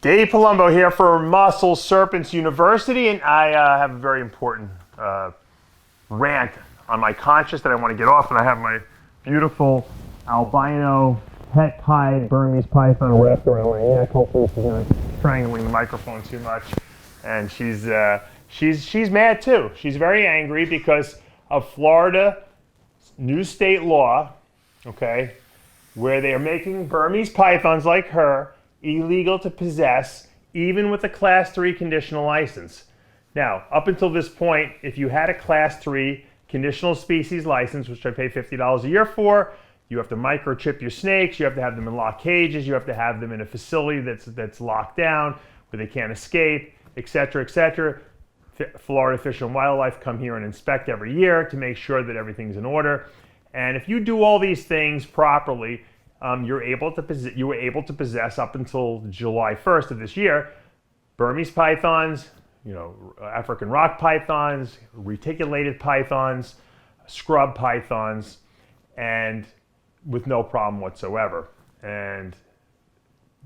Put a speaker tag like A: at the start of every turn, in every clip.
A: Dave Palumbo here for Muscle Serpents University, and I have a very important rant on my conscience that I want to get off, and I have my beautiful albino het pied Burmese Python wrapped around my neck. Hopefully she's not strangling the microphone too much. And she's mad too. She's very angry because of Florida new state law, okay, where they are making Burmese pythons like her illegal to possess, even with a Class 3 conditional license. Now, up until this point, if you had a Class 3 conditional species license, which I pay $50 a year for, you have to microchip your snakes, you have to have them in locked cages, you have to have them in a facility that's locked down, where they can't escape, etc., etc. Florida Fish and Wildlife come here and inspect every year to make sure that everything's in order. And if you do all these things properly, you were able to possess up until July 1st of this year, Burmese pythons, African rock pythons, reticulated pythons, scrub pythons, and with no problem whatsoever. And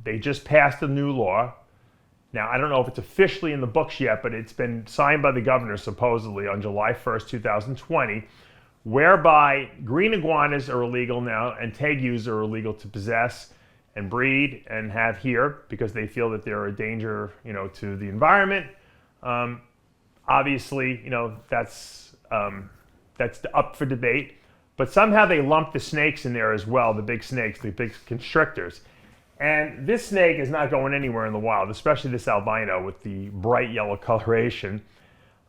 A: they just passed a new law. Now, I don't know if it's officially in the books yet, but it's been signed by the governor supposedly on July 1st, 2020, whereby green iguanas are illegal now and tegus are illegal to possess and breed and have here because they feel that they're a danger, to the environment. Obviously, that's up for debate, but somehow they lump the snakes in there as well, the big snakes, the big constrictors. And this snake is not going anywhere in the wild, especially this albino with the bright yellow coloration.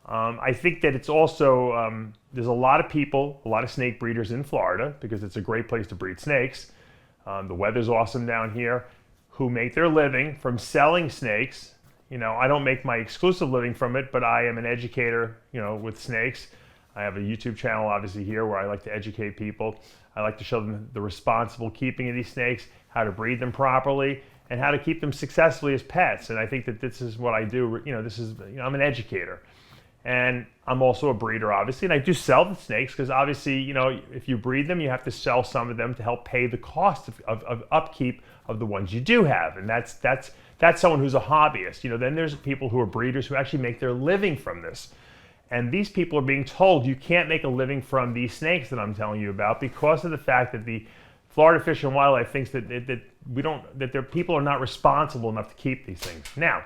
A: I think that it's also, there's a lot of people, a lot of snake breeders in Florida, because it's a great place to breed snakes. The weather's awesome down here, who make their living from selling snakes. I don't make my exclusive living from it, but I am an educator, with snakes. I have a YouTube channel, obviously, here where I like to educate people. I like to show them the responsible keeping of these snakes, how to breed them properly, and how to keep them successfully as pets. And I think that this is what I do. I'm an educator. And I'm also a breeder, obviously, and I do sell the snakes because obviously, if you breed them, you have to sell some of them to help pay the cost of upkeep of the ones you do have. And that's someone who's a hobbyist. Then there's people who are breeders who actually make their living from this. And these people are being told you can't make a living from these snakes that I'm telling you about because of the fact that the Florida Fish and Wildlife thinks that their people are not responsible enough to keep these things. Now,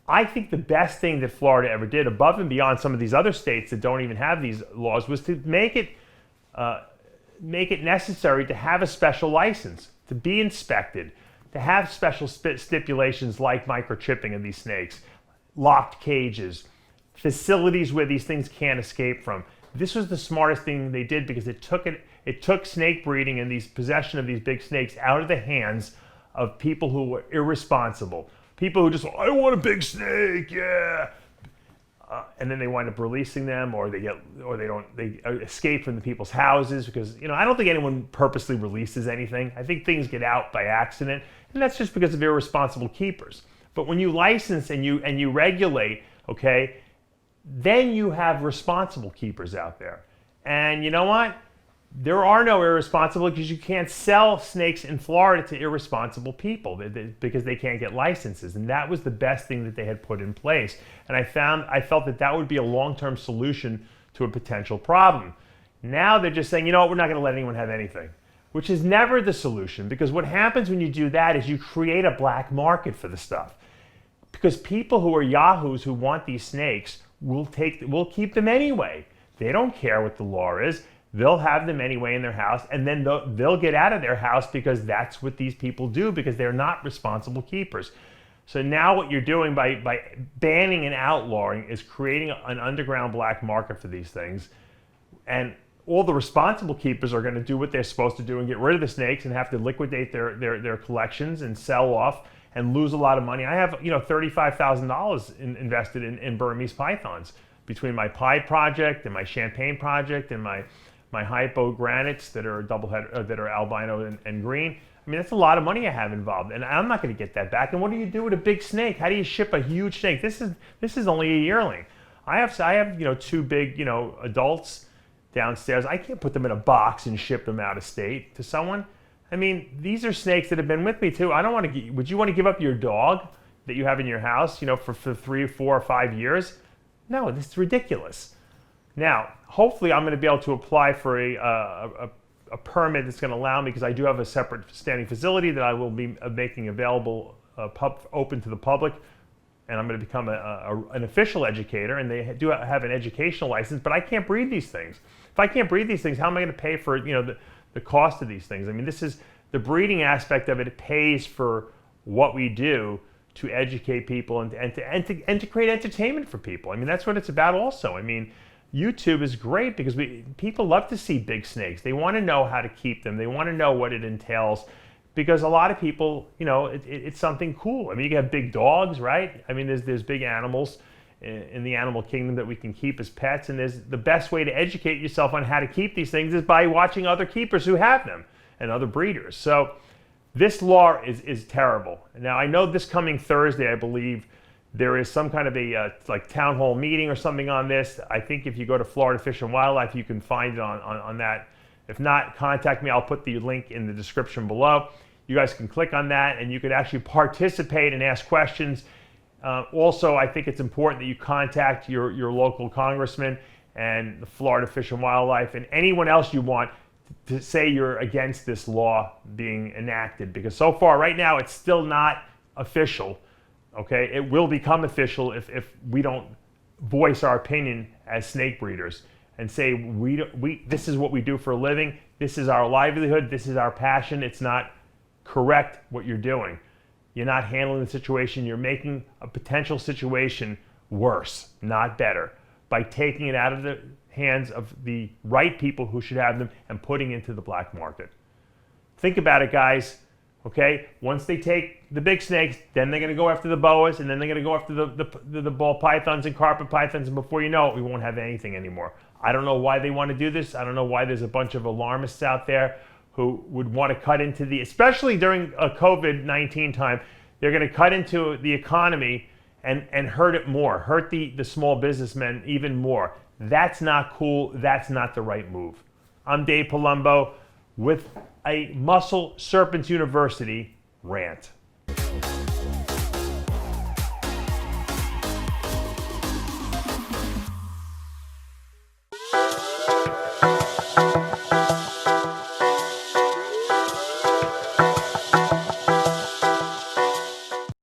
A: I think the best thing that Florida ever did, above and beyond some of these other states that don't even have these laws, was to make it necessary to have a special license, to be inspected, to have special stipulations like microchipping of these snakes, locked cages, facilities where these things can't escape from. This was the smartest thing they did because it took snake breeding and possession of these big snakes out of the hands of people who were irresponsible. People who just, I want a big snake, yeah. And then they wind up releasing them, or they escape from the people's houses because, I don't think anyone purposely releases anything. I think things get out by accident, and that's just because of irresponsible keepers. But when you license and you regulate, okay, then you have responsible keepers out there. And you know what? There are no irresponsible because you can't sell snakes in Florida to irresponsible people because they can't get licenses. And that was the best thing that they had put in place. And I felt that would be a long-term solution to a potential problem. Now they're just saying, we're not going to let anyone have anything, which is never the solution, because what happens when you do that is you create a black market for the stuff. Because people who are yahoos who want these snakes will keep them anyway. They don't care what the law is. They'll have them anyway in their house, and then they'll get out of their house because that's what these people do, because they're not responsible keepers. So now what you're doing by banning and outlawing is creating an underground black market for these things. And all the responsible keepers are going to do what they're supposed to do and get rid of the snakes and have to liquidate their collections and sell off and lose a lot of money. I have $35,000 invested in Burmese pythons between my Pied project and my Champagne project and my hypo granites that are that are albino and green. I mean, that's a lot of money I have involved, and I'm not going to get that back. And what do you do with a big snake? How do you ship a huge snake? This is only a yearling. I have two big adults downstairs. I can't put them in a box and ship them out of state to someone. I mean, these are snakes that have been with me too. I don't want to. Would you want to give up your dog? that you have in your house, for 3, 4, or 5 years? No, this is ridiculous. Now, hopefully I'm going to be able to apply for a permit that's going to allow me, because I do have a separate standing facility that I will be making available, open to the public, and I'm going to become an official educator, and they do have an educational license, but I can't breed these things. If I can't breed these things, how am I going to pay for the cost of these things? I mean, this is the breeding aspect of it. It pays for what we do to educate people and to create entertainment for people. I mean, that's what it's about also. I mean, YouTube is great because people love to see big snakes. They want to know how to keep them. They want to know what it entails, because a lot of people, it's something cool. I mean, you can have big dogs, right? I mean, there's big animals in the animal kingdom that we can keep as pets, and there's the best way to educate yourself on how to keep these things is by watching other keepers who have them and other breeders. So this law is terrible. Now, I know this coming Thursday, I believe, there is some kind of a town hall meeting or something on this. I think if you go to Florida Fish and Wildlife, you can find it on that. If not, contact me. I'll put the link in the description below. You guys can click on that, and you can actually participate and ask questions. Also, I think it's important that you contact your local congressman and the Florida Fish and Wildlife and anyone else you want to say you're against this law being enacted, because so far, right now, it's still not official. Okay, it will become official if we don't voice our opinion as snake breeders and say this is what we do for a living. This is our livelihood. This is our passion. It's not correct what you're doing. You're not handling the situation. You're making a potential situation worse, not better, by taking it out of the hands of the right people who should have them and putting it into the black market. Think about it, guys. Okay, once they take the big snakes, then they're going to go after the boas, and then they're going to go after the ball pythons and carpet pythons, and before you know it, we won't have anything anymore. I don't know why they want to do this. I don't know why there's a bunch of alarmists out there who would want to cut into especially during a COVID-19 time, they're going to cut into the economy and hurt it more, hurt the small businessmen even more. That's not cool. That's not the right move. I'm Dave Palumbo with a Muscle Serpents University rant.